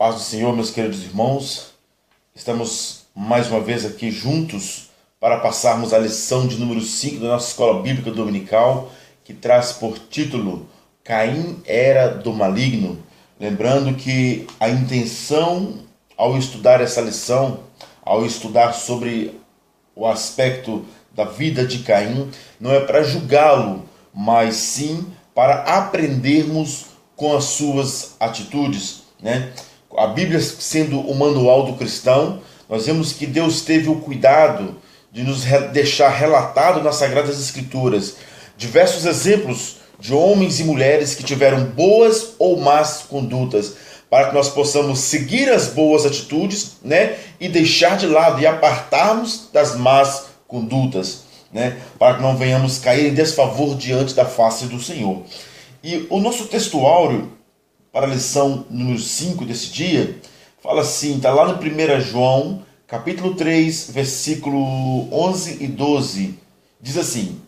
Paz do Senhor, meus queridos irmãos, estamos mais uma vez aqui juntos para passarmos a lição de número 5 da nossa Escola Bíblica Dominical, que traz por título Caim era do maligno. Lembrando que a intenção ao estudar essa lição, ao estudar sobre o aspecto da vida de Caim, não é para julgá-lo, mas sim para aprendermos com as suas atitudes, né? A Bíblia sendo o manual do cristão, nós vemos que Deus teve o cuidado de nos deixar relatado nas Sagradas Escrituras diversos exemplos de homens e mulheres que tiveram boas ou más condutas, para que nós possamos seguir as boas atitudes, né, e deixar de lado e apartarmos das más condutas, né, para que não venhamos cair em desfavor diante da face do Senhor. E o nosso textuário para a lição número 5 desse dia fala assim, está lá no 1 João, capítulo 3, versículo 11 e 12, diz assim: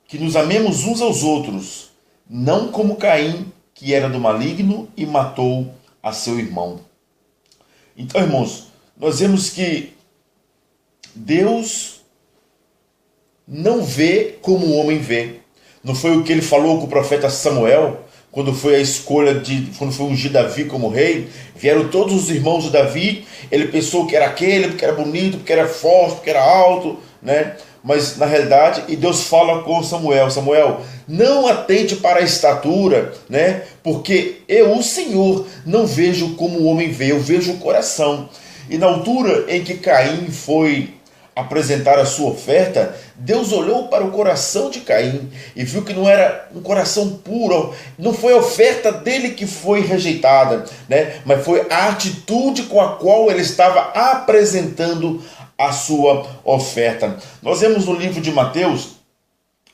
que nos amemos uns aos outros, não como Caim, que era do maligno e matou a seu irmão. Então, irmãos, nós vemos que Deus não vê como o homem vê. Não foi o que ele falou com o profeta Samuel, quando foi a escolha quando foi ungir Davi como rei? Vieram todos os irmãos de Davi, ele pensou que era aquele, porque era bonito, porque era forte, porque era alto, né? Mas na realidade, e Deus fala com Samuel: Samuel, não atente para a estatura, né? Porque eu, o Senhor, não vejo como o homem vê, eu vejo o coração. E na altura em que Caim foi apresentar a sua oferta, Deus olhou para o coração de Caim e viu que não era um coração puro, não foi a oferta dele que foi rejeitada, né? Mas foi a atitude com a qual ele estava apresentando a sua oferta. Nós vemos no livro de Mateus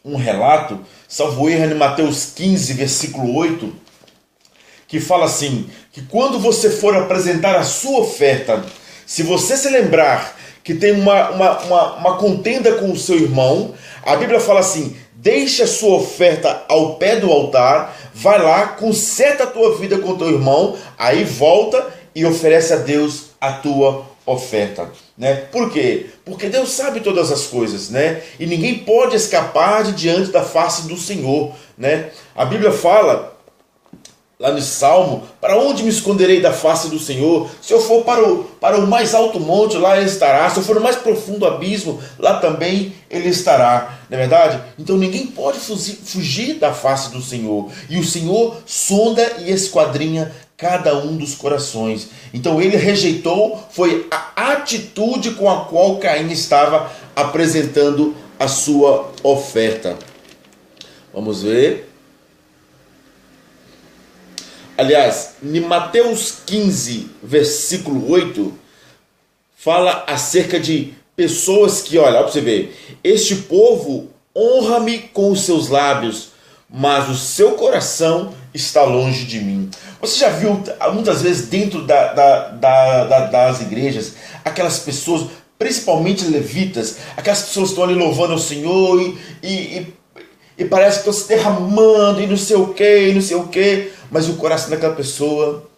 um relato, salvo erro, em Mateus 15, versículo 8, que fala assim, que quando você for apresentar a sua oferta, se você se lembrar que tem uma contenda com o seu irmão, a Bíblia fala assim: deixe a sua oferta ao pé do altar, vai lá, conserta a tua vida com o teu irmão, aí volta e oferece a Deus a tua oferta, né? Por quê? Porque Deus sabe todas as coisas, né? E ninguém pode escapar de diante da face do Senhor, né? A Bíblia fala lá no Salmo: para onde me esconderei da face do Senhor? Se eu for para o mais alto monte, lá ele estará. Se eu for no mais profundo abismo, lá também ele estará. Não é verdade? Então ninguém pode fugir da face do Senhor. E o Senhor sonda e esquadrinha cada um dos corações. Então ele rejeitou, foi a atitude com a qual Caim estava apresentando a sua oferta. Vamos ver. Aliás, em Mateus 15, versículo 8, fala acerca de pessoas que, olha para você ver, este povo honra-me com os seus lábios, mas o seu coração está longe de mim. Você já viu muitas vezes dentro das igrejas, aquelas pessoas, principalmente levitas, aquelas pessoas que estão ali louvando ao Senhor e parece que estão se derramando e não sei o que, mas o coração daquela pessoa,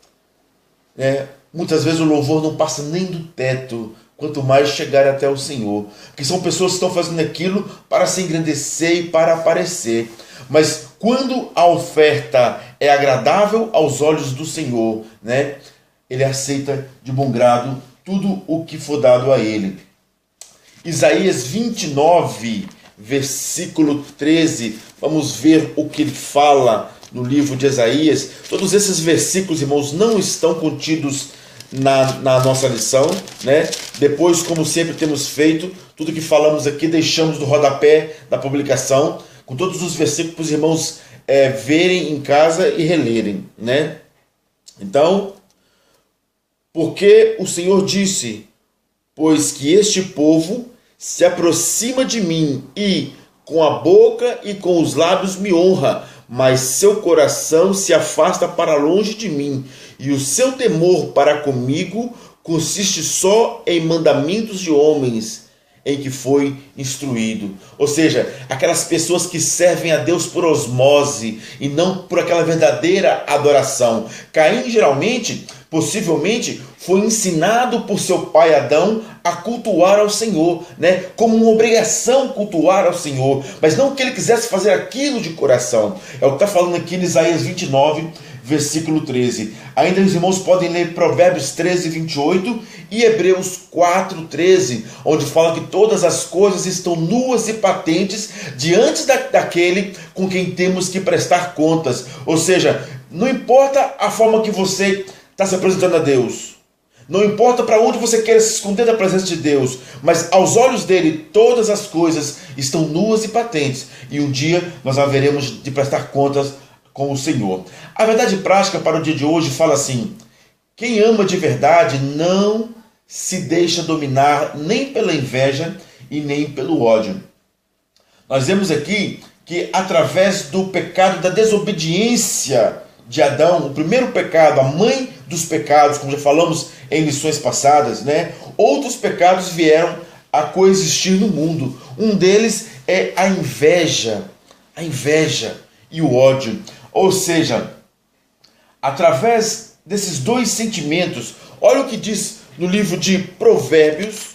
né, muitas vezes o louvor não passa nem do teto, quanto mais chegar até o Senhor. Porque são pessoas que estão fazendo aquilo para se engrandecer e para aparecer. Mas quando a oferta é agradável aos olhos do Senhor, né, ele aceita de bom grado tudo o que for dado a ele. Isaías 29, versículo 13, vamos ver o que ele fala no livro de Isaías. Todos esses versículos, irmãos, não estão contidos na nossa lição, né? Depois, como sempre temos feito, tudo que falamos aqui deixamos no rodapé da publicação, com todos os versículos para os irmãos verem em casa e relerem, né? Então, porque o Senhor disse: pois que este povo se aproxima de mim e com a boca e com os lábios me honra, mas seu coração se afasta para longe de mim, e o seu temor para comigo consiste só em mandamentos de homens, em que foi instruído. Ou seja, aquelas pessoas que servem a Deus por osmose e não por aquela verdadeira adoração. Caim geralmente, possivelmente, foi ensinado por seu pai Adão a cultuar ao Senhor, né? Como uma obrigação cultuar ao Senhor, mas não que ele quisesse fazer aquilo de coração. É o que está falando aqui em Isaías 29, versículo 13. Ainda os irmãos podem ler Provérbios 13, 28 e Hebreus 4, 13, onde fala que todas as coisas estão nuas e patentes diante daquele com quem temos que prestar contas. Ou seja, não importa a forma que você está se apresentando a Deus, não importa para onde você quer se esconder da presença de Deus, mas aos olhos dele todas as coisas estão nuas e patentes, e um dia nós haveremos de prestar contas com o Senhor. A verdade prática para o dia de hoje fala assim: quem ama de verdade não se deixa dominar nem pela inveja e nem pelo ódio. Nós vemos aqui que através do pecado da desobediência de Adão, o primeiro pecado, a mãe dos pecados, como já falamos em lições passadas, né? Outros pecados vieram a coexistir no mundo. Um deles é a inveja e o ódio. Ou seja, através desses dois sentimentos, olha o que diz no livro de Provérbios,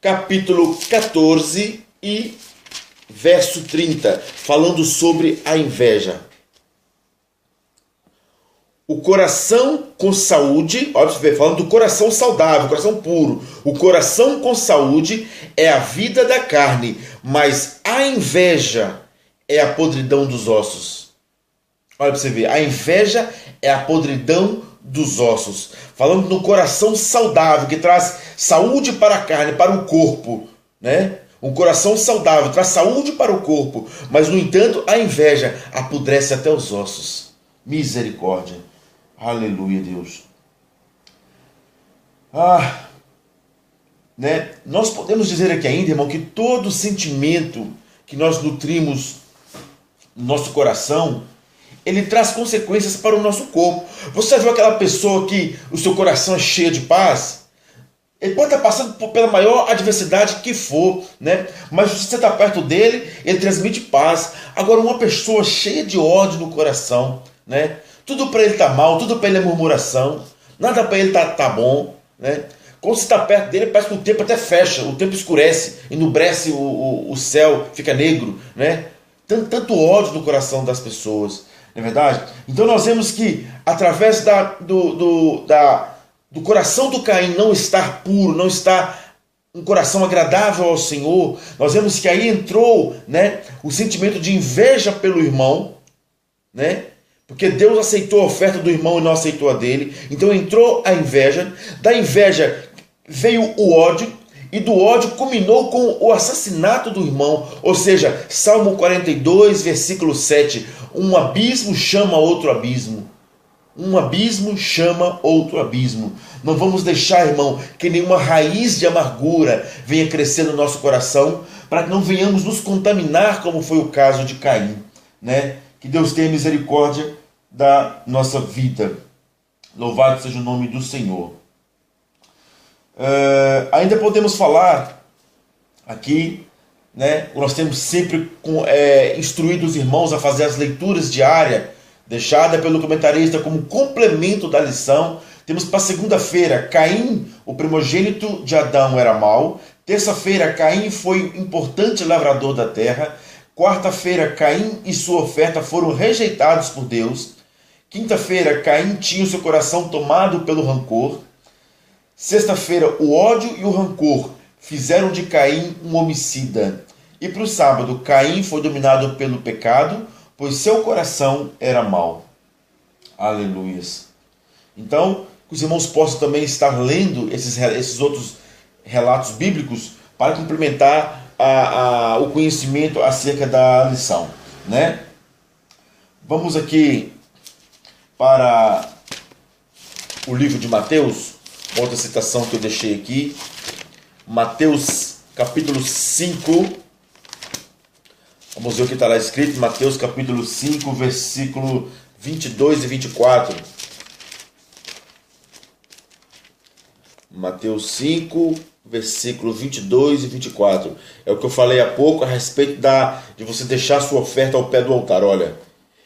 capítulo 14 e verso 30, falando sobre a inveja. O coração com saúde, olha para você ver, falando do coração saudável, coração puro. O coração com saúde é a vida da carne, mas a inveja é a podridão dos ossos. Olha para você ver, a inveja é a podridão dos ossos. Falando no coração saudável, que traz saúde para a carne, para o corpo, né? Um coração saudável traz saúde para o corpo, mas no entanto a inveja apodrece até os ossos. Misericórdia. Aleluia, Deus. Nós podemos dizer aqui ainda, irmão, que todo sentimento que nós nutrimos no nosso coração, ele traz consequências para o nosso corpo. Você viu aquela pessoa que o seu coração é cheio de paz? Ele pode estar passando pela maior adversidade que for, né? Mas se você está perto dele, ele transmite paz. Agora, uma pessoa cheia de ódio no coração, né? Tudo para ele está mal, tudo para ele é murmuração, nada para ele tá bom, né? Quando você está perto dele, parece que o tempo até fecha, o tempo escurece, enubrece o céu, fica negro, né? Tanto ódio no coração das pessoas, não é verdade? Então nós vemos que através do coração do Caim não estar puro, não estar um coração agradável ao Senhor, nós vemos que aí entrou, né, o sentimento de inveja pelo irmão, né? Porque Deus aceitou a oferta do irmão e não aceitou a dele. Então entrou a inveja. Da inveja veio o ódio. E do ódio culminou com o assassinato do irmão. Ou seja, Salmo 42, versículo 7. Um abismo chama outro abismo. Um abismo chama outro abismo. Não vamos deixar, irmão, que nenhuma raiz de amargura venha crescer no nosso coração, para que não venhamos nos contaminar, como foi o caso de Caim, né? Que Deus tenha misericórdia da nossa vida. Louvado seja o nome do Senhor. Ainda podemos falar aqui, né? Nós temos sempre instruído os irmãos a fazer as leituras diárias, deixada pelo comentarista como complemento da lição. Temos para segunda-feira, Caim, o primogênito de Adão, era mau. Terça-feira, Caim foi importante lavrador da terra. Quarta-feira, Caim e sua oferta foram rejeitados por Deus. Quinta-feira, Caim tinha o seu coração tomado pelo rancor. Sexta-feira, o ódio e o rancor fizeram de Caim um homicida. E para o sábado, Caim foi dominado pelo pecado, pois seu coração era mau. Aleluias. Então, que os irmãos possam também estar lendo esses outros relatos bíblicos para complementar o conhecimento acerca da lição, né? Vamos aqui para o livro de Mateus, outra citação que eu deixei aqui, Mateus capítulo 5, vamos ver o que está lá escrito, Mateus capítulo 5, versículo 22 e 24. Mateus 5, versículo 22 e 24. É o que eu falei há pouco a respeito de você deixar sua oferta ao pé do altar. Olha,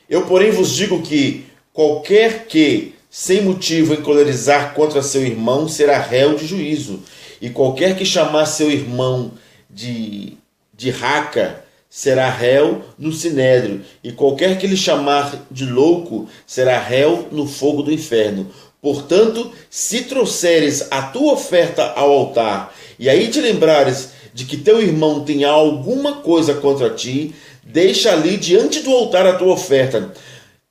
eu porém vos digo que qualquer que, sem motivo, encolerizar contra seu irmão, será réu de juízo. E qualquer que chamar seu irmão de raca, será réu no sinédrio. E qualquer que lhe chamar de louco, será réu no fogo do inferno. Portanto, se trouxeres a tua oferta ao altar, e aí te lembrares de que teu irmão tem alguma coisa contra ti, deixa ali diante do altar a tua oferta.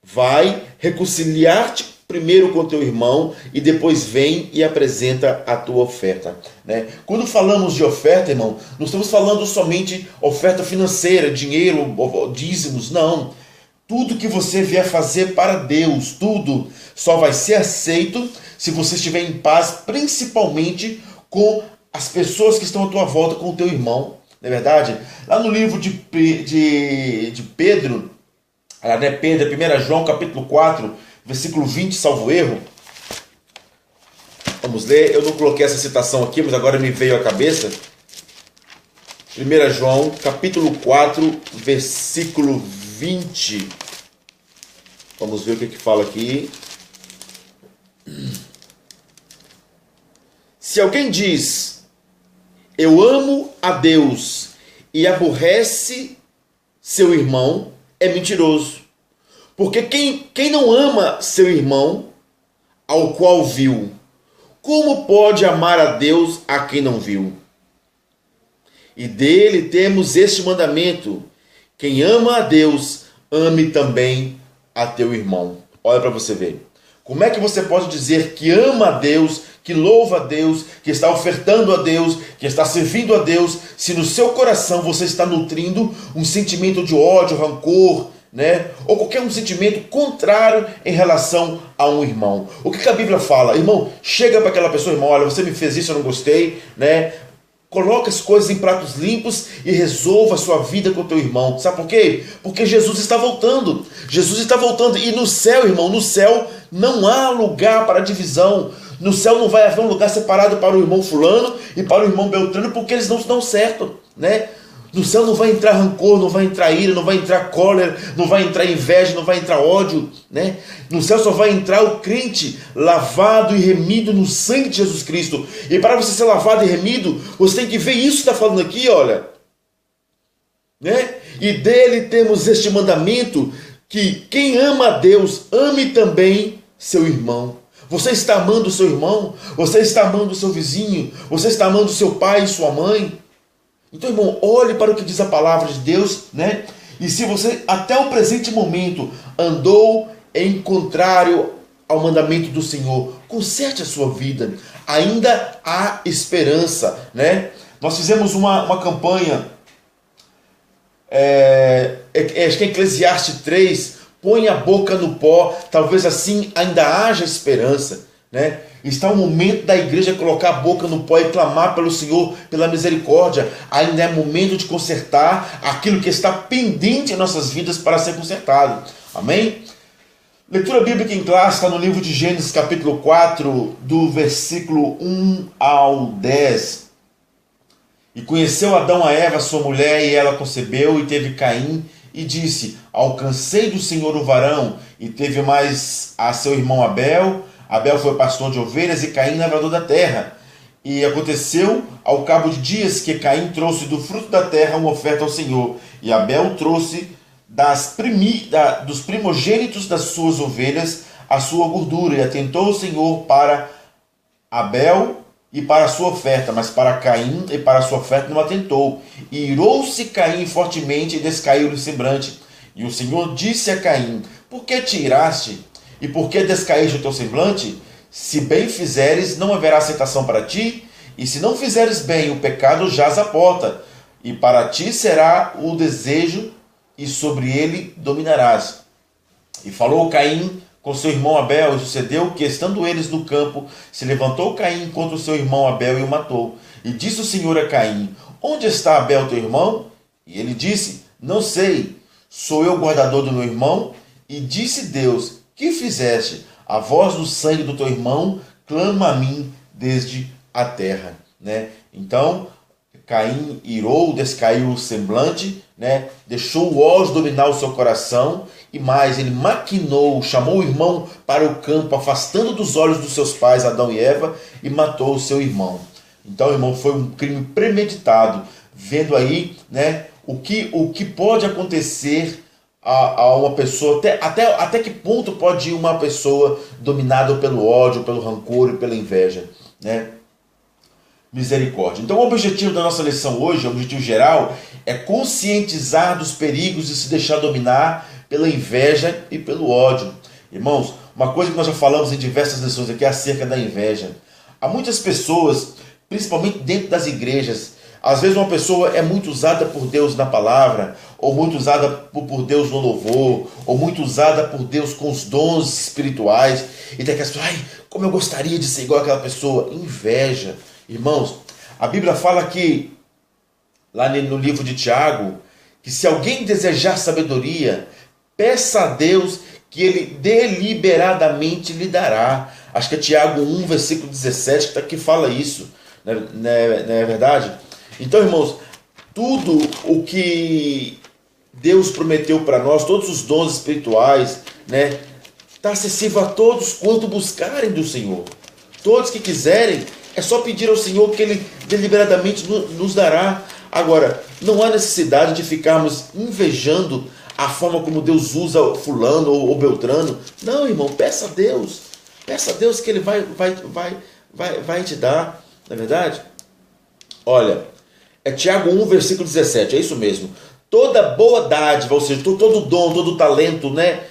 Vai reconciliar-te primeiro com teu irmão e depois vem e apresenta a tua oferta. Né? Quando falamos de oferta, irmão, não estamos falando somente oferta financeira, dinheiro, dízimos, não. Tudo que você vier fazer para Deus, tudo só vai ser aceito se você estiver em paz, principalmente com as pessoas que estão à tua volta, com o teu irmão. Não é verdade? Lá no livro de Pedro, né, Pedro, 1 João capítulo 4, versículo 20, salvo erro. Vamos ler, eu não coloquei essa citação aqui, mas agora me veio à cabeça. 1 João capítulo 4, versículo 20. Vamos ver o que fala aqui. Se alguém diz, eu amo a Deus e aborrece seu irmão, é mentiroso. Porque quem não ama seu irmão, ao qual viu, como pode amar a Deus a quem não viu? E dele temos este mandamento: quem ama a Deus, ame também a teu irmão. Olha para você ver. Como é que você pode dizer que ama a Deus, que louva a Deus, que está ofertando a Deus, que está servindo a Deus, se no seu coração você está nutrindo um sentimento de ódio, rancor, né? Ou qualquer um sentimento contrário em relação a um irmão? O que a Bíblia fala? Irmão, chega para aquela pessoa, irmão, olha, você me fez isso, eu não gostei, né? Coloca as coisas em pratos limpos e resolva a sua vida com o teu irmão. Sabe por quê? Porque Jesus está voltando. Jesus está voltando. E no céu, irmão, no céu não há lugar para divisão. No céu não vai haver um lugar separado para o irmão fulano e para o irmão Beltrano, porque eles não se dão certo, né? No céu não vai entrar rancor, não vai entrar ira, não vai entrar cólera, não vai entrar inveja, não vai entrar ódio, né? No céu só vai entrar o crente lavado e remido no sangue de Jesus Cristo. E para você ser lavado e remido, você tem que ver isso que está falando aqui, olha. Né? E dele temos este mandamento, que quem ama a Deus, ame também seu irmão. Você está amando o seu irmão? Você está amando o seu vizinho? Você está amando o seu pai e sua mãe? Então, irmão, olhe para o que diz a palavra de Deus, né? E se você, até o presente momento, andou em contrário ao mandamento do Senhor, conserte a sua vida. Ainda há esperança, né? Nós fizemos uma campanha, acho que é Eclesiastes 3, põe a boca no pó, talvez assim ainda haja esperança, né? Está o momento da igreja colocar a boca no pó e clamar pelo Senhor, pela misericórdia. Ainda é momento de consertar aquilo que está pendente em nossas vidas para ser consertado. Amém? Leitura bíblica em classe está no livro de Gênesis capítulo 4, do versículo 1 ao 10. E conheceu Adão a Eva, sua mulher, e ela concebeu e teve Caim, e disse, alcancei do Senhor o varão, e teve mais a seu irmão Abel. Abel foi pastor de ovelhas e Caim lavrador da terra. E aconteceu ao cabo de dias que Caim trouxe do fruto da terra uma oferta ao Senhor. E Abel trouxe dos primogênitos das suas ovelhas a sua gordura. E atentou o Senhor para Abel e para a sua oferta, mas para Caim e para a sua oferta não atentou. E irou-se Caim fortemente e descaiu-lhe o semblante. E o Senhor disse a Caim, por que te iraste? E por que descaíste o teu semblante? Se bem fizeres, não haverá aceitação para ti, e se não fizeres bem, o pecado jaz à porta, e para ti será o desejo, e sobre ele dominarás. E falou Caim com seu irmão Abel, e sucedeu que, estando eles no campo, se levantou Caim contra o seu irmão Abel e o matou. E disse o Senhor a Caim, onde está Abel teu irmão? E ele disse, não sei, sou eu guardador do meu irmão? E disse Deus, que fizeste? A voz do sangue do teu irmão clama a mim desde a terra, né? Então, Caim irou, descaiu o semblante, né? Deixou o ódio dominar o seu coração e mais, ele maquinou, chamou o irmão para o campo, afastando dos olhos dos seus pais, Adão e Eva, e matou o seu irmão. Então, irmão, foi um crime premeditado, vendo aí, né, o que pode acontecer a uma pessoa, até que ponto pode ir uma pessoa dominada pelo ódio, pelo rancor e pela inveja, né? Misericórdia. Então o objetivo da nossa lição hoje, o objetivo geral, é conscientizar dos perigos de se deixar dominar pela inveja e pelo ódio. Irmãos, uma coisa que nós já falamos em diversas lições aqui é acerca da inveja. Há muitas pessoas, principalmente dentro das igrejas, às vezes uma pessoa é muito usada por Deus na palavra, ou muito usada por Deus no louvor, ou muito usada por Deus com os dons espirituais, e tem aquelas pessoas, ai, como eu gostaria de ser igual àquela pessoa. Inveja. Irmãos, a Bíblia fala que, lá no livro de Tiago, que se alguém desejar sabedoria, peça a Deus que Ele deliberadamente lhe dará. Acho que é Tiago 1, versículo 17, que fala isso, não é verdade? Então, irmãos, tudo o que Deus prometeu para nós, todos os dons espirituais, né, está acessível a todos quanto buscarem do Senhor. Todos que quiserem, é só pedir ao Senhor que Ele deliberadamente nos dará. Agora, não há necessidade de ficarmos invejando a forma como Deus usa fulano ou beltrano. Não, irmão, peça a Deus. Peça a Deus que Ele vai te dar. Não é verdade? Olha, é Tiago 1, versículo 17, é isso mesmo. Toda boa dádiva, ou seja, todo dom, todo talento, né?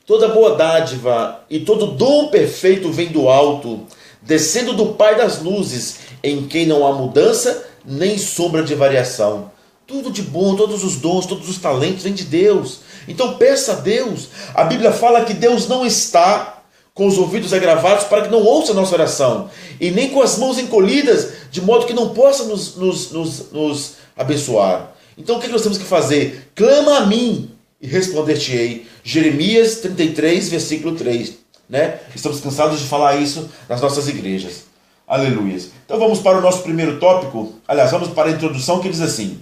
Toda boa dádiva e todo dom perfeito vem do alto, descendo do Pai das luzes, em quem não há mudança nem sombra de variação. Tudo de bom, todos os dons, todos os talentos vêm de Deus. Então peça a Deus. A Bíblia fala que Deus não está com os ouvidos agravados para que não ouça a nossa oração, e nem com as mãos encolhidas, de modo que não possa nos abençoar. Então o que nós temos que fazer? Clama a mim e responder-te-ei. Jeremias 33, versículo 3. Né? Estamos cansados de falar isso nas nossas igrejas. Aleluia. Então vamos para o nosso primeiro tópico. Aliás, vamos para a introdução, que diz assim: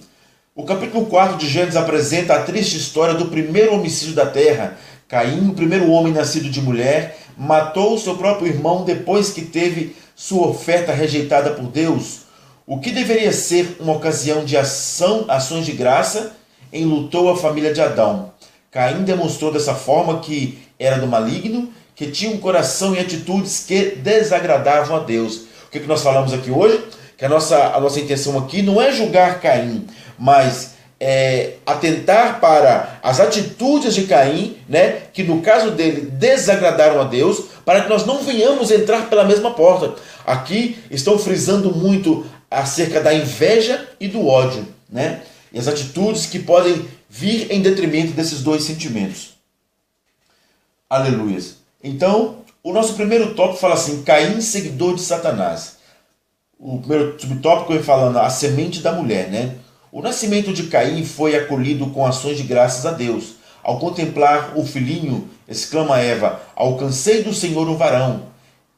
o capítulo 4 de Gênesis apresenta a triste história do primeiro homicídio da terra. Caim, o primeiro homem nascido de mulher, matou seu próprio irmão depois que teve sua oferta rejeitada por Deus. O que deveria ser uma ocasião de ações de graça, enlutou a família de Adão. Caim demonstrou dessa forma que era do maligno, que tinha um coração e atitudes que desagradavam a Deus. O que nós falamos aqui hoje? Que a nossa intenção aqui não é julgar Caim, mas atentar para as atitudes de Caim, né, que no caso dele desagradaram a Deus, para que nós não venhamos entrar pela mesma porta. Aqui estão frisando muito acerca da inveja e do ódio, né, e as atitudes que podem vir em detrimento desses dois sentimentos. Aleluia. Então, o nosso primeiro tópico fala assim: Caim, seguidor de Satanás. O primeiro subtópico vem falando a semente da mulher, né? O nascimento de Caim foi acolhido com ações de graças a Deus. Ao contemplar o filhinho, exclama Eva: alcancei do Senhor um varão.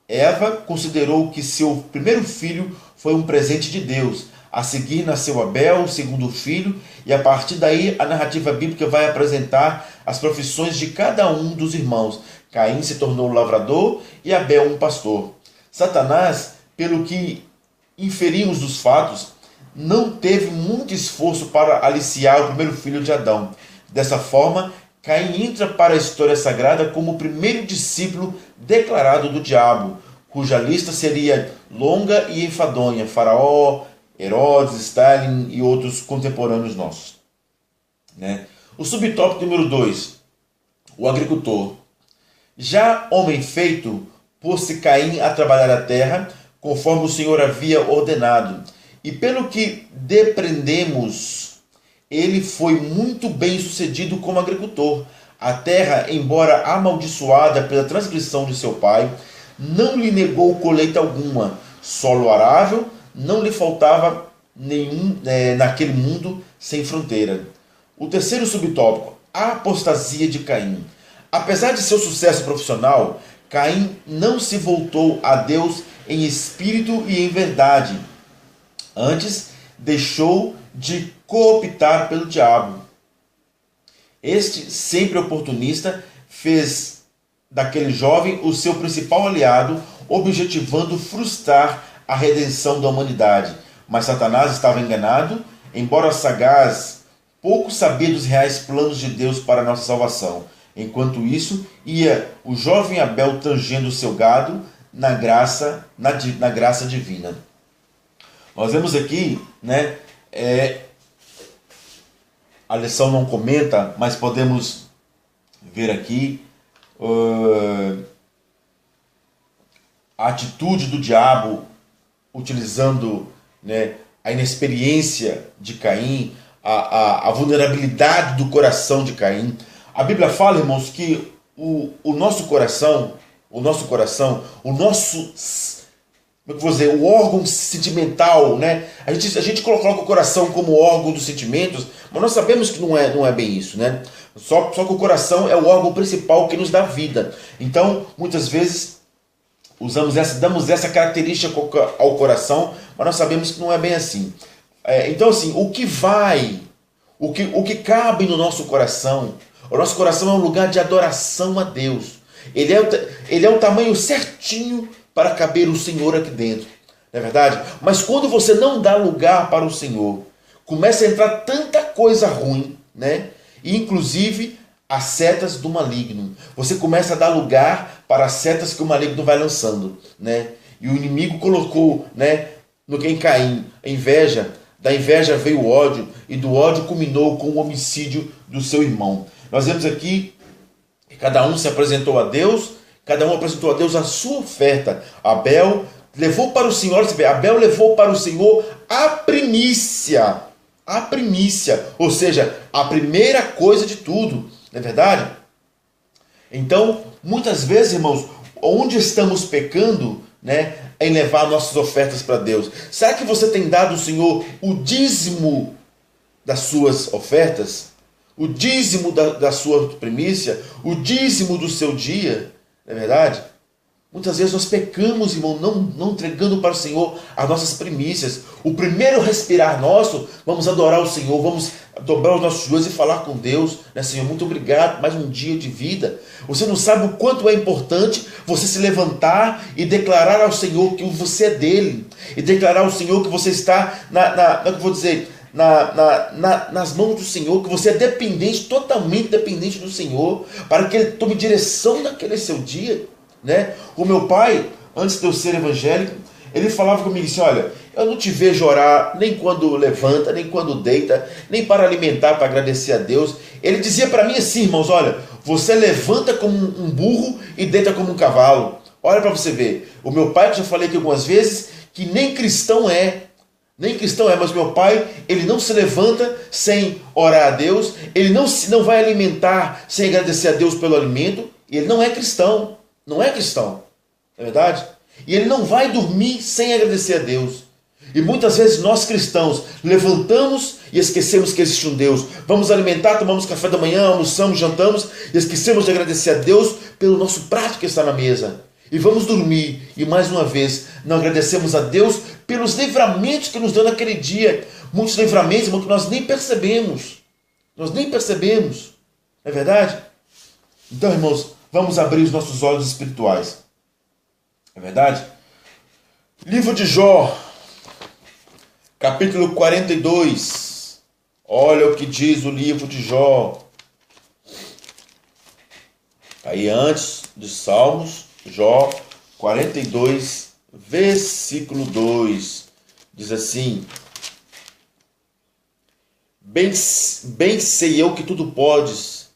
Eva considerou que seu primeiro filho foi um presente de Deus. A seguir nasceu Abel, o segundo filho, e a partir daí a narrativa bíblica vai apresentar as profissões de cada um dos irmãos. Caim se tornou lavrador e Abel um pastor. Satanás, pelo que inferimos dos fatos, não teve muito esforço para aliciar o primeiro filho de Adão. Dessa forma, Caim entra para a história sagrada como o primeiro discípulo declarado do diabo, cuja lista seria longa e enfadonha: Faraó, Herodes, Stalin e outros contemporâneos nossos. Né? O subtópico número 2, o agricultor. Já homem feito, pôs-se Caim a trabalhar a terra, conforme o Senhor havia ordenado. E pelo que depreendemos, ele foi muito bem sucedido como agricultor. A terra, embora amaldiçoada pela transgressão de seu pai, não lhe negou colheita alguma. Solo arável, não lhe faltava nenhum naquele mundo sem fronteira. O terceiro subtópico, a apostasia de Caim. Apesar de seu sucesso profissional, Caim não se voltou a Deus em espírito e em verdade. Antes, deixou de cooptar pelo diabo. Este, sempre oportunista, fez daquele jovem o seu principal aliado, objetivando frustrar a redenção da humanidade. Mas Satanás estava enganado, embora sagaz, pouco sabia dos reais planos de Deus para a nossa salvação. Enquanto isso, ia o jovem Abel tangendo o seu gado na graça divina. Nós vemos aqui, né, a lição não comenta, mas podemos ver aqui a atitude do diabo utilizando, né, a inexperiência de Caim, a vulnerabilidade do coração de Caim. A Bíblia fala, irmãos, que o nosso coração, o órgão sentimental, né? A gente coloca o coração como órgão dos sentimentos, mas nós sabemos que não é bem isso, né? Só que o coração é o órgão principal que nos dá vida. Então, muitas vezes, damos essa característica ao coração, mas nós sabemos que não é bem assim. Então, assim, o que cabe no nosso coração, o nosso coração é um lugar de adoração a Deus. Ele é o tamanho certinho para caber o Senhor aqui dentro, não é verdade? Mas quando você não dá lugar para o Senhor, começa a entrar tanta coisa ruim, né? E inclusive as setas do maligno. Você começa a dar lugar para as setas que o maligno vai lançando, né? E o inimigo colocou, né, em Caim a inveja. Da inveja veio o ódio, e do ódio culminou com o homicídio do seu irmão. Nós vemos aqui que cada um se apresentou a Deus, cada um apresentou a Deus a sua oferta. Abel levou para o Senhor, Abel levou para o Senhor a primícia, ou seja, a primeira coisa de tudo, não é verdade? Então, muitas vezes, irmãos, onde estamos pecando, né, em levar nossas ofertas para Deus? Será que você tem dado ao Senhor o dízimo das suas ofertas? O dízimo da sua primícia? O dízimo do seu dia? Não é verdade? Muitas vezes nós pecamos, irmão, não entregando para o Senhor as nossas primícias. O primeiro respirar nosso, vamos adorar o Senhor, vamos dobrar os nossos joelhos e falar com Deus, né, Senhor, muito obrigado, mais um dia de vida. Você não sabe o quanto é importante você se levantar e declarar ao Senhor que você é dele, e declarar ao Senhor que você está nas mãos do Senhor, que você é dependente, totalmente dependente do Senhor, para que Ele tome direção naquele seu dia, né? O meu pai, antes de eu ser evangélico, ele falava comigo assim: olha, eu não te vejo orar nem quando levanta, nem quando deita, nem para alimentar, para agradecer a Deus. Ele dizia para mim assim, irmãos: olha, você levanta como um burro e deita como um cavalo. Olha para você ver. O meu pai, que já falei aqui algumas vezes, que nem cristão é, mas meu pai, ele não se levanta sem orar a Deus, ele não vai alimentar sem agradecer a Deus pelo alimento, e ele não é cristão, não é verdade? E ele não vai dormir sem agradecer a Deus. E muitas vezes nós cristãos levantamos e esquecemos que existe um Deus. Vamos alimentar, tomamos café da manhã, almoçamos, jantamos e esquecemos de agradecer a Deus pelo nosso prato que está na mesa. E vamos dormir e mais uma vez não agradecemos a Deus pelos livramentos que nos deu naquele dia. Muitos livramentos, irmão, que nós nem percebemos. Não é verdade? Então, irmãos, vamos abrir os nossos olhos espirituais. É verdade? Livro de Jó, capítulo 42. Olha o que diz o livro de Jó. Aí antes de Salmos, Jó 42, versículo 2. Diz assim: Bem sei eu que tudo podes,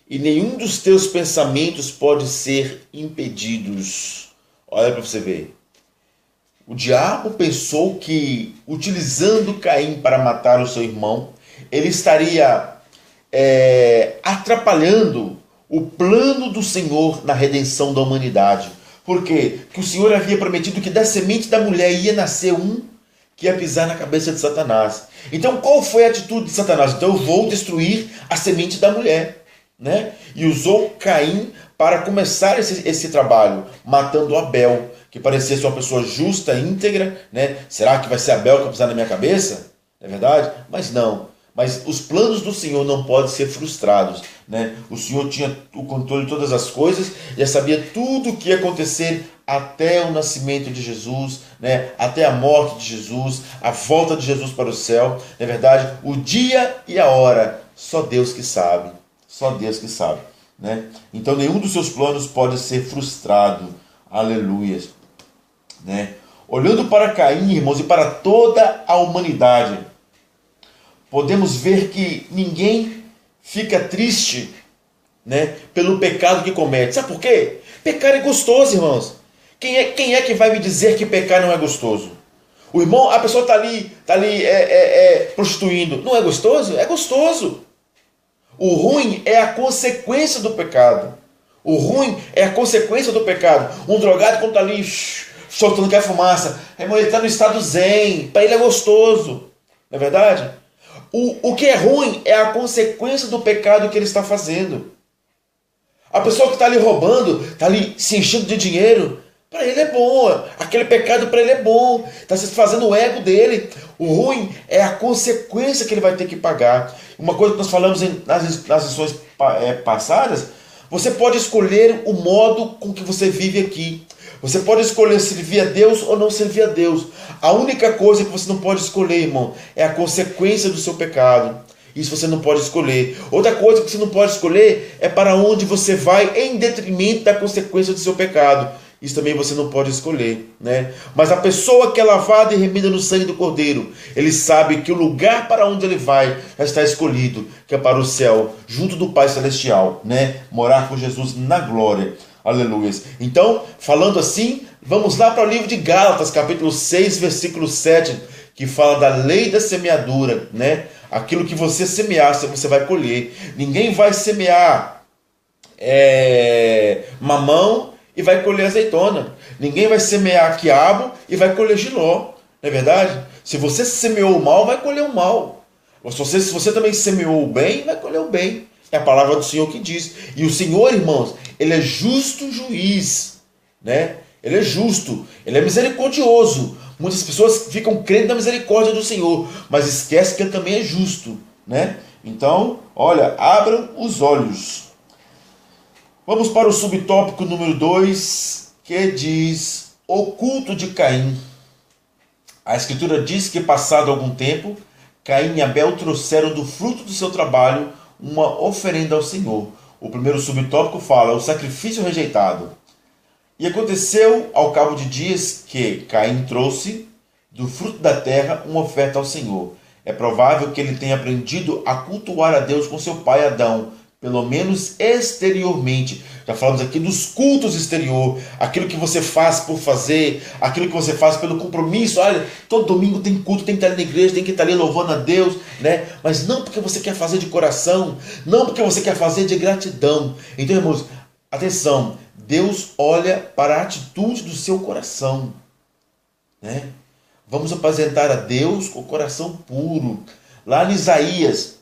e nenhum dos teus pensamentos pode ser impedidos. Olha para você ver. O diabo pensou que, utilizando Caim para matar o seu irmão, ele estaria atrapalhando o plano do Senhor na redenção da humanidade. Por quê? Porque o Senhor havia prometido que da semente da mulher ia nascer um que ia pisar na cabeça de Satanás. Então qual foi a atitude de Satanás? Então eu vou destruir a semente da mulher, né? E usou Caim para começar esse trabalho, matando Abel, que parecia ser uma pessoa justa, íntegra, né? Será que vai ser Abel que vai pisar na minha cabeça? Não é verdade? Mas não. Mas os planos do Senhor não podem ser frustrados, né? O Senhor tinha o controle de todas as coisas, já sabia tudo o que ia acontecer até o nascimento de Jesus, né? Até a morte de Jesus, a volta de Jesus para o céu. Não é verdade? O dia e a hora, só Deus que sabe. Só Deus que sabe, né? Então nenhum dos seus planos pode ser frustrado. Aleluia, né? Olhando para Caim, irmãos, e para toda a humanidade, podemos ver que ninguém fica triste, né, pelo pecado que comete. Sabe por quê? Pecar é gostoso, irmãos. Quem é que vai me dizer que pecar não é gostoso? O irmão, a pessoa está ali prostituindo. Não é gostoso? É gostoso. O ruim é a consequência do pecado. O ruim é a consequência do pecado. Um drogado, quando está ali soltando aquela fumaça, irmão, ele está no estado zen. Para ele é gostoso. Não é verdade? O que é ruim é a consequência do pecado que ele está fazendo. A pessoa que está ali roubando, está ali se enchendo de dinheiro, para ele é bom. Aquele pecado para ele é bom. Está se fazendo o ego dele. O ruim é a consequência que ele vai ter que pagar. Uma coisa que nós falamos nas lições passadas, você pode escolher o modo com que você vive aqui. Você pode escolher servir a Deus ou não servir a Deus. A única coisa que você não pode escolher, irmão, é a consequência do seu pecado. Isso você não pode escolher. Outra coisa que você não pode escolher é para onde você vai em detrimento da consequência do seu pecado. Isso também você não pode escolher, né? Mas a pessoa que é lavada e remida no sangue do Cordeiro, ele sabe que o lugar para onde ele vai já está escolhido, que é para o céu, junto do Pai Celestial, né? Morar com Jesus na glória. Aleluia. Então, falando assim, vamos lá para o livro de Gálatas, capítulo 6, versículo 7, que fala da lei da semeadura, né? Aquilo que você semear, você vai colher. Ninguém vai semear mamão e vai colher azeitona. Ninguém vai semear quiabo e vai colher jiló. Não é verdade? Se você semeou o mal, vai colher o mal. Se você também semeou o bem, vai colher o bem. É a palavra do Senhor que diz. E o Senhor, irmãos, ele é justo juiz, né? Ele é justo, ele é misericordioso. Muitas pessoas ficam crendo na misericórdia do Senhor, mas esquecem que ele também é justo, né? Então, olha, abram os olhos. Vamos para o subtópico número 2, que diz o culto de Caim. A Escritura diz que, passado algum tempo, Caim e Abel trouxeram do fruto do seu trabalho uma oferenda ao Senhor. O primeiro subtópico fala o sacrifício rejeitado. E aconteceu ao cabo de dias que Caim trouxe do fruto da terra uma oferta ao Senhor. É provável que ele tenha aprendido a cultuar a Deus com seu pai Adão, pelo menos exteriormente. Já falamos aqui dos cultos exterior, aquilo que você faz por fazer, aquilo que você faz pelo compromisso. Olha, todo domingo tem culto, tem que estar ali na igreja, tem que estar ali louvando a Deus, né? Mas não porque você quer fazer de coração, não porque você quer fazer de gratidão. Então, irmãos, atenção, Deus olha para a atitude do seu coração, né? Vamos apresentar a Deus com o coração puro. Lá em Isaías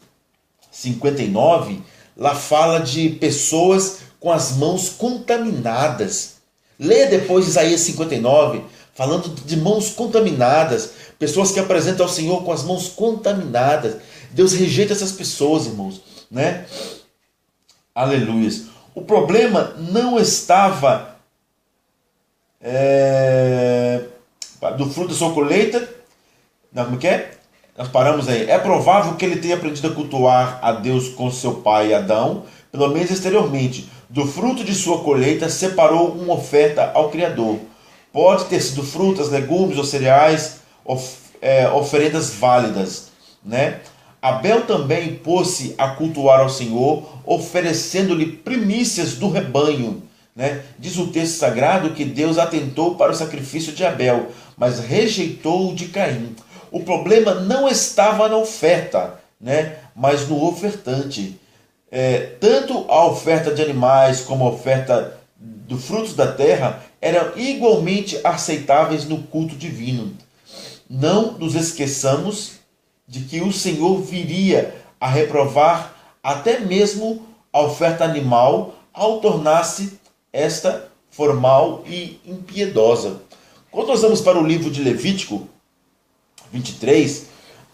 59, lá fala de pessoas com as mãos contaminadas. Leia depois Isaías 59, falando de mãos contaminadas, pessoas que apresentam ao Senhor com as mãos contaminadas. Deus rejeita essas pessoas, irmãos, né? Aleluia. O problema não estava do fruto da sua colheita. Não, como que é? Nós paramos aí. É provável que ele tenha aprendido a cultuar a Deus com seu pai Adão, pelo menos exteriormente. Do fruto de sua colheita separou uma oferta ao Criador. Pode ter sido frutas, legumes ou cereais, oferendas válidas, né? Abel também pôs-se a cultuar ao Senhor, oferecendo-lhe primícias do rebanho, né? Diz o texto sagrado que Deus atentou para o sacrifício de Abel, mas rejeitou o de Caim. O problema não estava na oferta, né? Mas no ofertante. Tanto a oferta de animais como a oferta dos frutos da terra eram igualmente aceitáveis no culto divino. Não nos esqueçamos de que o Senhor viria a reprovar até mesmo a oferta animal ao tornar-se esta formal e impiedosa. Quando nós vamos para o livro de Levítico 23,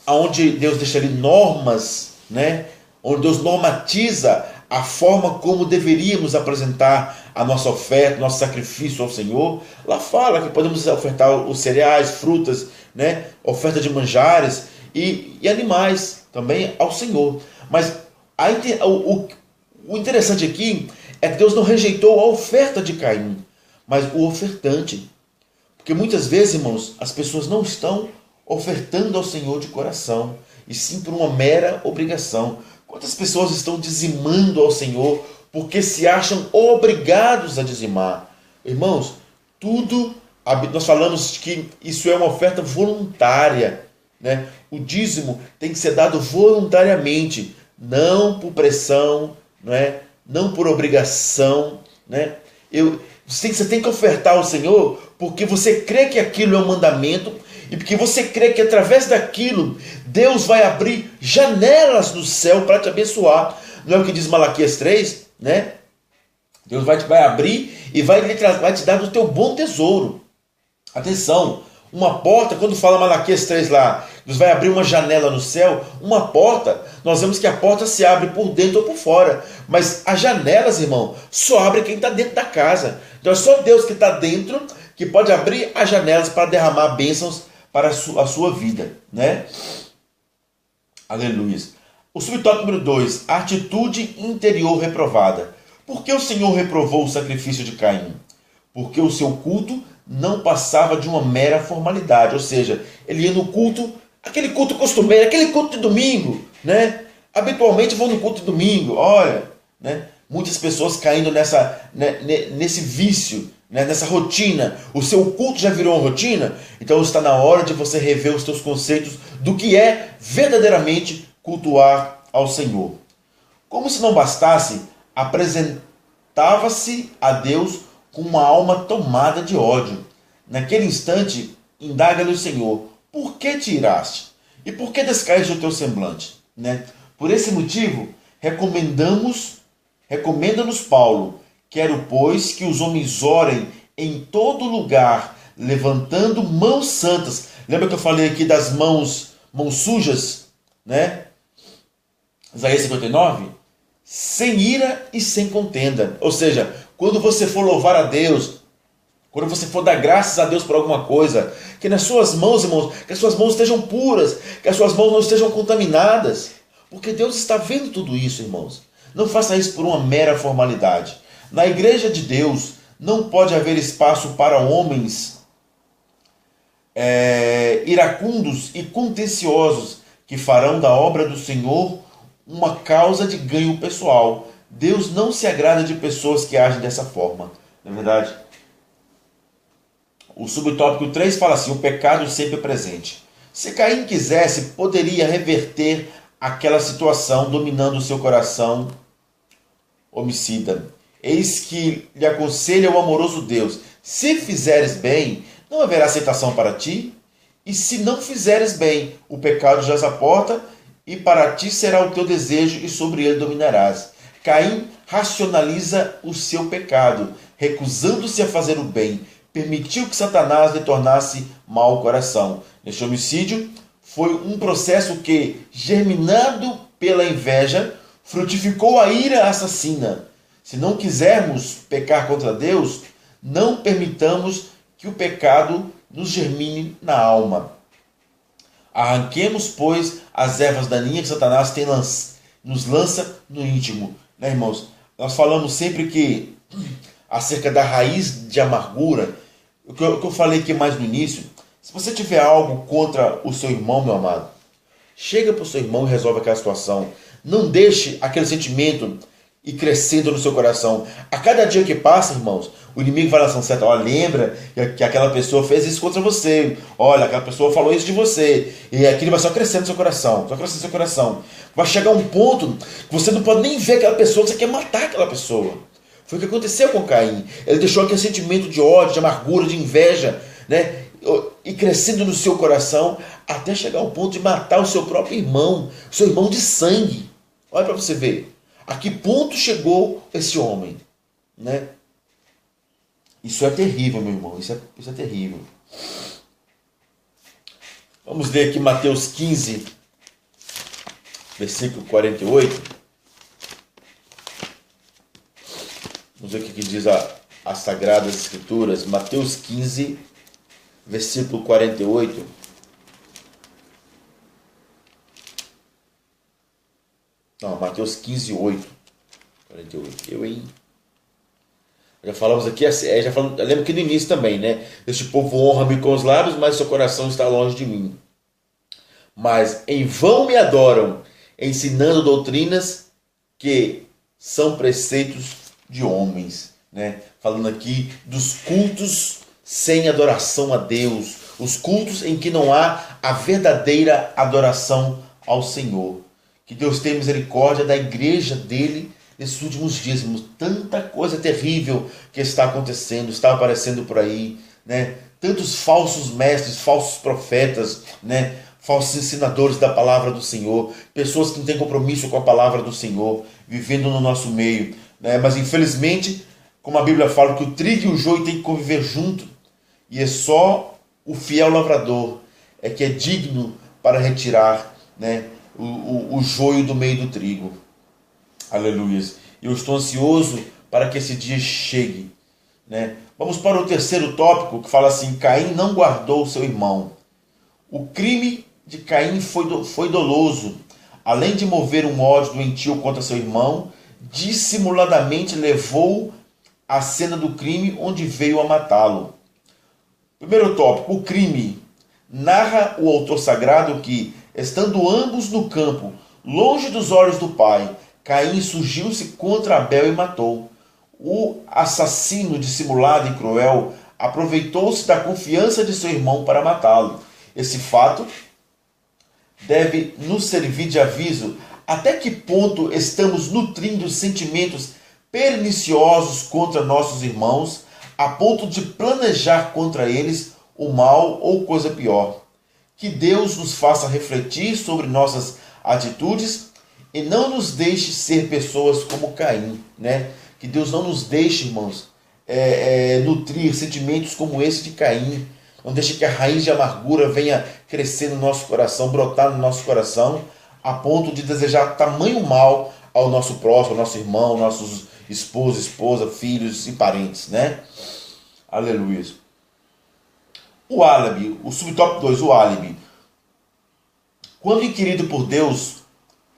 onde Deus deixa ali normas, né? Onde Deus normatiza a forma como deveríamos apresentar a nossa oferta, nosso sacrifício ao Senhor. Lá fala que podemos ofertar os cereais, frutas, né? Oferta de manjares e animais também ao Senhor. Mas o interessante aqui é que Deus não rejeitou a oferta de Caim, mas o ofertante. Porque muitas vezes, irmãos, as pessoas não estão ofertando ao Senhor de coração, e sim por uma mera obrigação. Quantas pessoas estão dizimando ao Senhor porque se acham obrigados a dizimar? Irmãos, nós falamos que isso é uma oferta voluntária, né? O dízimo tem que ser dado voluntariamente, não por pressão, não por obrigação, né? Você tem que ofertar ao Senhor porque você crê que aquilo é um mandamento e porque você crê que através daquilo Deus vai abrir janelas no céu para te abençoar. Não é o que diz Malaquias 3, né? Deus vai abrir e vai te dar do teu bom tesouro. Atenção, uma porta, quando fala Malaquias 3 lá, Deus vai abrir uma janela no céu, uma porta, nós vemos que a porta se abre por dentro ou por fora. Mas as janelas, irmão, só abre quem está dentro da casa. Então é só Deus que está dentro que pode abrir as janelas para derramar bênçãos para a sua vida, né? Aleluia. O subtópico número 2, a atitude interior reprovada. Por que o Senhor reprovou o sacrifício de Caim? Porque o seu culto não passava de uma mera formalidade, ou seja, ele ia no culto, aquele culto costumeiro, aquele culto de domingo, né? Habitualmente vão no culto de domingo, olha, né? Muitas pessoas caindo nesse vício, né? Nessa rotina. O seu culto já virou uma rotina, então está na hora de você rever os seus conceitos do que é verdadeiramente cultuar ao Senhor. Como se não bastasse, apresentava-se a Deus com uma alma tomada de ódio. Naquele instante, indaga-lhe o Senhor: por que te iraste? E por que descaíste o teu semblante? Né? Por esse motivo, recomenda-nos Paulo: quero, pois, que os homens orem em todo lugar, levantando mãos santas. Lembra que eu falei aqui das mãos sujas, né? Isaías 59? Sem ira e sem contenda. Ou seja, quando você for louvar a Deus, quando você for dar graças a Deus por alguma coisa, que nas suas mãos, irmãos, que as suas mãos estejam puras, que as suas mãos não estejam contaminadas. Porque Deus está vendo tudo isso, irmãos. Não faça isso por uma mera formalidade. Na igreja de Deus não pode haver espaço para homens iracundos e contenciosos que farão da obra do Senhor uma causa de ganho pessoal. Deus não se agrada de pessoas que agem dessa forma. Não é verdade? O subtópico 3 fala assim: o pecado sempre presente. Se Caim quisesse, poderia reverter aquela situação dominando o seu coração homicida. Eis que lhe aconselha o amoroso Deus: se fizeres bem, não haverá aceitação para ti, e se não fizeres bem, o pecado jaz à porta, e para ti será o teu desejo, e sobre ele dominarás. Caim racionaliza o seu pecado, recusando-se a fazer o bem, permitiu que Satanás lhe tornasse mau coração. Este homicídio foi um processo que, germinado pela inveja, frutificou a ira assassina. Se não quisermos pecar contra Deus, não permitamos que o pecado nos germine na alma. Arranquemos, pois, as ervas daninhas que Satanás nos lança no íntimo. Né, irmãos? Nós falamos sempre que acerca da raiz de amargura, o que eu falei aqui mais no início. Se você tiver algo contra o seu irmão, meu amado, chega para o seu irmão e resolve aquela situação. Não deixe aquele sentimento ir crescendo no seu coração. A cada dia que passa, irmãos, o inimigo vai lançando certo. Olha, lembra que aquela pessoa fez isso contra você. Olha, aquela pessoa falou isso de você. E aquilo vai só crescendo no seu coração. Só crescendo no seu coração. Vai chegar um ponto que você não pode nem ver aquela pessoa, você quer matar aquela pessoa. Foi o que aconteceu com Caim. Ele deixou aquele sentimento de ódio, de amargura, de inveja, né? E crescendo no seu coração, até chegar ao ponto de matar o seu próprio irmão, seu irmão de sangue. Olha para você ver. A que ponto chegou esse homem? né? Isso é terrível, meu irmão, isso é terrível. Vamos ler aqui Mateus 15, versículo 48. Vamos ver o que diz as Sagradas Escrituras. Mateus 15, versículo 48. Não, Mateus 15, 8. 48. Já falamos aqui, lembro que no início também, né? Este povo honra-me com os lábios, mas seu coração está longe de mim. Mas em vão me adoram, ensinando doutrinas que são preceitos de homens, né? Falando aqui dos cultos sem adoração a Deus, os cultos em que não há a verdadeira adoração ao Senhor. Que Deus tenha misericórdia da igreja dele nesses últimos dias, irmãos. Tanta coisa terrível que está acontecendo, está aparecendo por aí, né? Tantos falsos mestres, falsos profetas, né? Falsos ensinadores da palavra do Senhor, pessoas que não têm compromisso com a palavra do Senhor, vivendo no nosso meio, né? Mas infelizmente, como a Bíblia fala, que o trigo e o joio têm que conviver junto, e é só o fiel lavrador que é digno para retirar, né, o joio do meio do trigo. Aleluia. Eu estou ansioso para que esse dia chegue, né? Vamos para o terceiro tópico, que fala assim: Caim não guardou o seu irmão. O crime de Caim foi doloso. Além de mover um ódio doentio contra seu irmão, dissimuladamente levou a cena do crime onde veio a matá-lo. Primeiro tópico, o crime. Narra o autor sagrado que, estando ambos no campo, longe dos olhos do pai, Caim surgiu-se contra Abel e matou. O assassino dissimulado e cruel aproveitou-se da confiança de seu irmão para matá-lo. Esse fato deve nos servir de aviso até que ponto estamos nutrindo sentimentos perniciosos contra nossos irmãos, a ponto de planejar contra eles o mal ou coisa pior. Que Deus nos faça refletir sobre nossas atitudes e não nos deixe ser pessoas como Caim, né? Que Deus não nos deixe, irmãos, nutrir sentimentos como esse de Caim. Não deixe que a raiz de amargura venha crescer no nosso coração, brotar no nosso coração, a ponto de desejar tamanho mal ao nosso próximo, ao nosso irmão, nossos esposa, filhos e parentes, né? Aleluia. O álibi, o subtópico 2, o álibi. Quando inquirido por Deus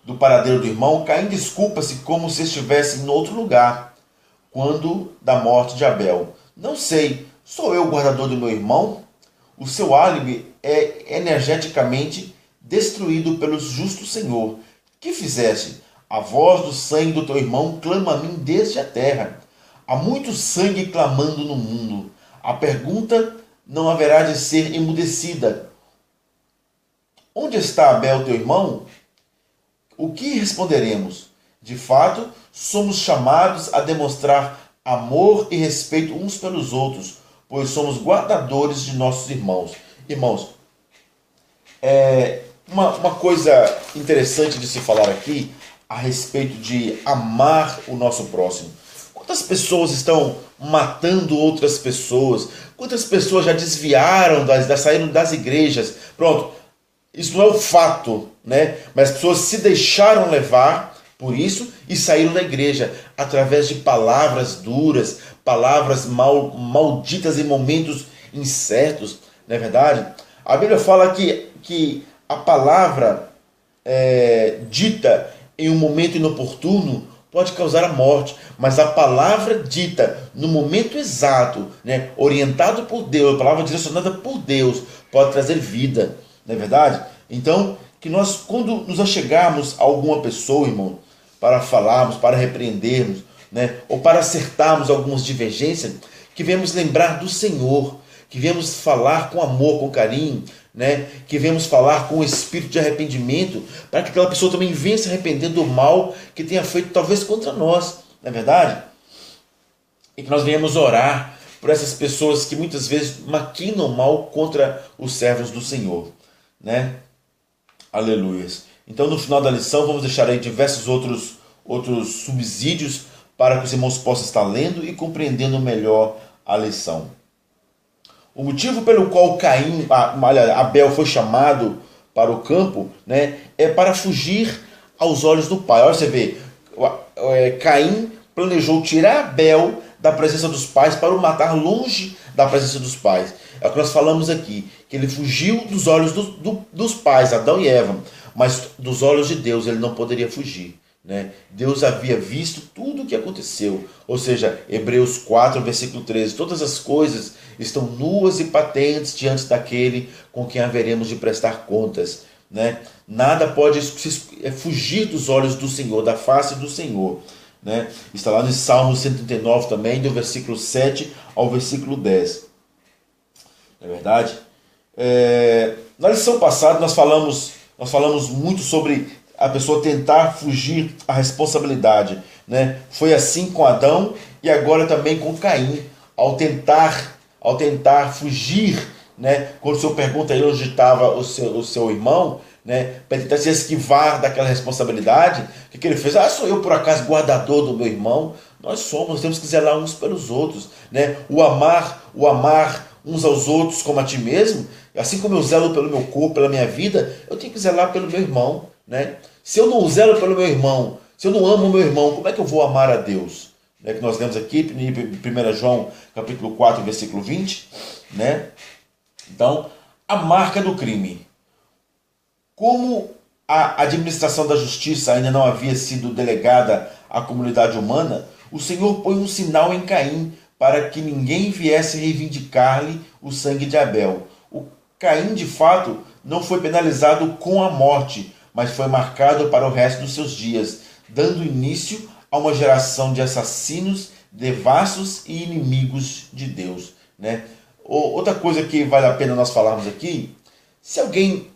do paradeiro do irmão, Caim desculpa-se como se estivesse em outro lugar, quando da morte de Abel. Não sei, sou eu o guardador do meu irmão? O seu álibi é energeticamente destruído pelo justo Senhor. Que fizeste? A voz do sangue do teu irmão clama a mim desde a terra. Há muito sangue clamando no mundo. A pergunta não haverá de ser emudecida. Onde está Abel, teu irmão? O que responderemos? De fato, somos chamados a demonstrar amor e respeito uns pelos outros, pois somos guardadores de nossos irmãos. Irmãos, uma coisa interessante de se falar aqui a respeito de amar o nosso próximo. Quantas pessoas estão matando outras pessoas? Quantas pessoas já desviaram, saíram das igrejas? Pronto, isso não é o fato, né? Mas as pessoas se deixaram levar por isso e saíram da igreja através de palavras duras, palavras malditas em momentos incertos, não é verdade? A Bíblia fala que a palavra dita em um momento inoportuno pode causar a morte, mas a palavra dita no momento exato, né, orientado por Deus, a palavra direcionada por Deus, pode trazer vida, não é verdade? Então, que nós, quando nos achegarmos a alguma pessoa, irmão, para falarmos, para repreendermos, né, ou para acertarmos algumas divergências, que venhamos lembrar do Senhor, que venhamos falar com amor, com carinho, né, que venhamos falar com o espírito de arrependimento, para que aquela pessoa também venha se arrepender do mal que tenha feito talvez contra nós, não é verdade? E que nós venhamos orar por essas pessoas que muitas vezes maquinam mal contra os servos do Senhor, né? Aleluias. Então, no final da lição, vamos deixar aí diversos outros subsídios para que os irmãos possam estar lendo e compreendendo melhor a lição. O motivo pelo qual Abel foi chamado para o campo, né, é para fugir aos olhos do pai. Olha, você vê, Caim planejou tirar Abel da presença dos pais para o matar longe da presença dos pais. É o que nós falamos aqui, que ele fugiu dos olhos dos pais, Adão e Eva, mas dos olhos de Deus ele não poderia fugir, né? Deus havia visto tudo o que aconteceu, ou seja, Hebreus 4, versículo 13, todas as coisas estão nuas e patentes diante daquele com quem haveremos de prestar contas, né? Nada pode fugir dos olhos do Senhor, da face do Senhor, né? Está lá no Salmo 139 também, do versículo 7 ao versículo 10. Não é verdade? Na lição passada nós falamos muito sobre a pessoa tentar fugir à responsabilidade, né? Foi assim com Adão e agora também com Caim, ao tentar fugir, né? Quando o Senhor pergunta aí onde estava o seu irmão, né? Para tentar se esquivar daquela responsabilidade, o que ele fez? Sou eu por acaso guardador do meu irmão? Nós temos que zelar uns pelos outros, né? O amar uns aos outros como a ti mesmo, assim como eu zelo pelo meu corpo, pela minha vida, eu tenho que zelar pelo meu irmão, né? Se eu não zelo pelo meu irmão, se eu não amo o meu irmão, como é que eu vou amar a Deus? É que nós lemos aqui em 1 João capítulo 4, versículo 20, né? Então, a marca do crime. Como a administração da justiça ainda não havia sido delegada à comunidade humana, o Senhor põe um sinal em Caim para que ninguém viesse reivindicar-lhe o sangue de Abel. O Caim, de fato, não foi penalizado com a morte, mas foi marcado para o resto dos seus dias, dando início a uma geração de assassinos, devassos e inimigos de Deus, né? Outra coisa que vale a pena nós falarmos aqui, se alguém,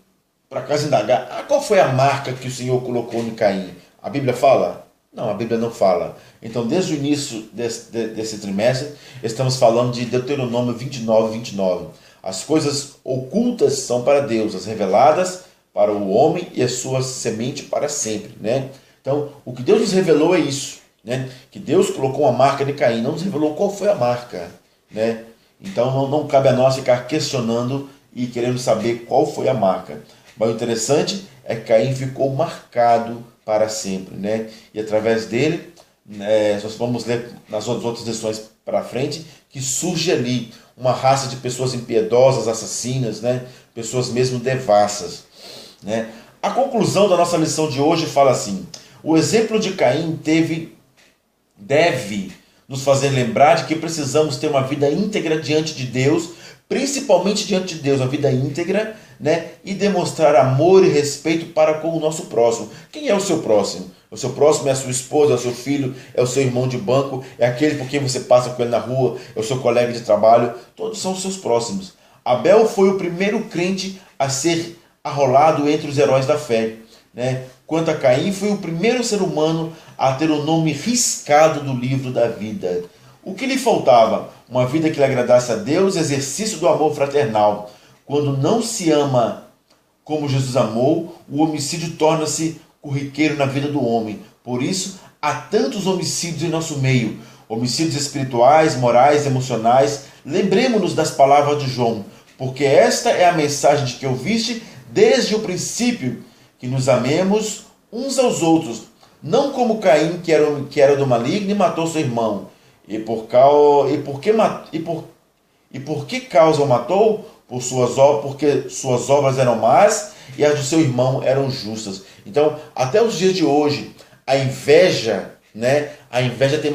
por acaso, indagar, qual foi a marca que o Senhor colocou em Caim? A Bíblia fala? Não, a Bíblia não fala. Então, desde o início desse trimestre, estamos falando de Deuteronômio 29, 29. As coisas ocultas são para Deus, as reveladas para o homem e a sua semente para sempre, né? Então, o que Deus nos revelou é isso, né? Que Deus colocou uma marca de Caim, não nos revelou qual foi a marca, né? Então, não cabe a nós ficar questionando e querendo saber qual foi a marca. Mas o interessante é que Caim ficou marcado para sempre, né? E através dele, nós vamos ler nas outras lições para frente, que surge ali uma raça de pessoas impiedosas, assassinas, né? Pessoas mesmo devassas, né? A conclusão da nossa lição de hoje fala assim: o exemplo de Caim deve nos fazer lembrar de que precisamos ter uma vida íntegra diante de Deus, principalmente diante de Deus, uma vida íntegra, né? E demonstrar amor e respeito para com o nosso próximo. Quem é o seu próximo? O seu próximo é a sua esposa, é o seu filho, é o seu irmão de banco, é aquele por quem você passa com ele na rua, é o seu colega de trabalho, todos são os seus próximos. Abel foi o primeiro crente a ser arrolado entre os heróis da fé, né? Quanto a Caim, foi o primeiro ser humano a ter o nome riscado do livro da vida. O que lhe faltava? Uma vida que lhe agradasse a Deus, exercício do amor fraternal. Quando não se ama como Jesus amou, o homicídio torna-se corriqueiro na vida do homem. Por isso, há tantos homicídios em nosso meio. Homicídios espirituais, morais, emocionais. Lembremos-nos das palavras de João, porque esta é a mensagem de que ouviste desde o princípio, que nos amemos uns aos outros, não como Caim, que era do maligno e matou seu irmão. E por que causa o matou? Porque suas obras eram más e as do seu irmão eram justas. Então, até os dias de hoje, a inveja, né? A inveja tem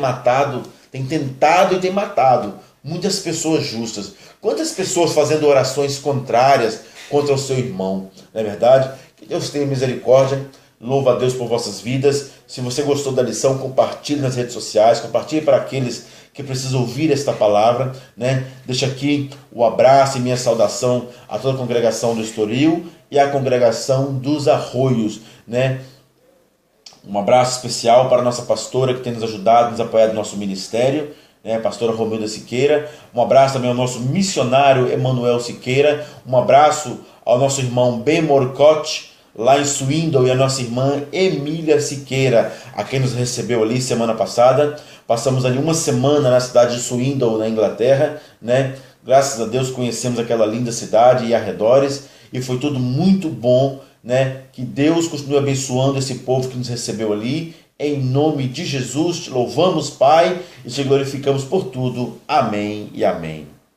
tentado e tem matado muitas pessoas justas. Quantas pessoas fazendo orações contrárias contra o seu irmão, não é verdade? Que Deus tenha misericórdia. Louva a Deus por vossas vidas. Se você gostou da lição, compartilhe nas redes sociais, compartilhe para aqueles que precisam ouvir esta palavra, né? Deixa aqui o abraço e minha saudação a toda a congregação do Estoril e a congregação dos Arroios, né? Um abraço especial para a nossa pastora que tem nos ajudado, nos apoiado no nosso ministério, né? Pastora Romilda Siqueira. Um abraço também ao nosso missionário Emanuel Siqueira. Um abraço ao nosso irmão Ben Morcote, lá em Swindon, e a nossa irmã Emília Siqueira, a quem nos recebeu ali semana passada. Passamos ali uma semana na cidade de Swindon, na Inglaterra, né? Graças a Deus conhecemos aquela linda cidade e arredores, e foi tudo muito bom, né? Que Deus continue abençoando esse povo que nos recebeu ali. Em nome de Jesus, te louvamos, Pai, e te glorificamos por tudo. Amém e amém.